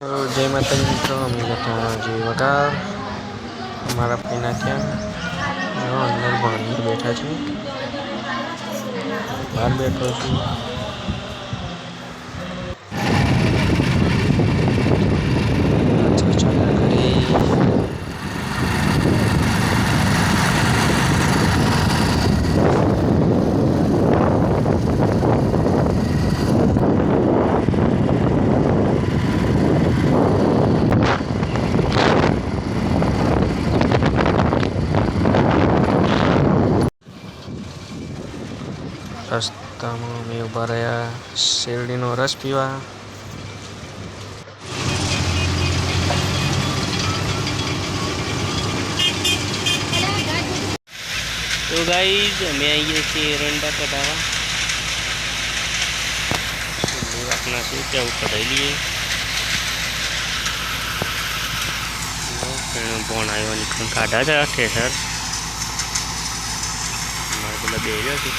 जय माता जी मित्रों, अमी कथा जी वगार अमरा पीना क्या अंदर भाणी बैठा छे। बाहर बैठो छू। चर्चा करी। रस्ता में अमे उभा रहा शेरडी नो रस पीवा। तो गाइस अमे आई गए छे एरंडा कढ़ावा। अपना से क्या कढ़ाई लिए बोन आयो निकल काढ़ा जा ठेसर मारे पेला बेर्यो छे।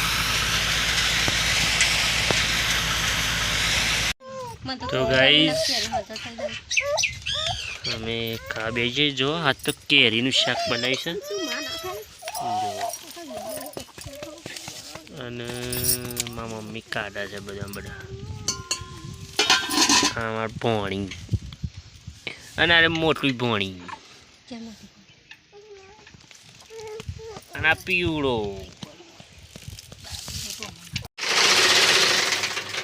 तो गाइस અમે ખા બેજે જો આ તો કેરીનું શાક બનાવી છે અને મારા મમ્મી કાઢા છે બધા આ માર ભોણી અને આ મોટું ભોણી અને આ પીવડો।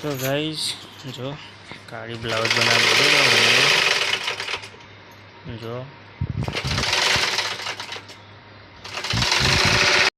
तो गाइस जो काली ब्लाउज बना दे जो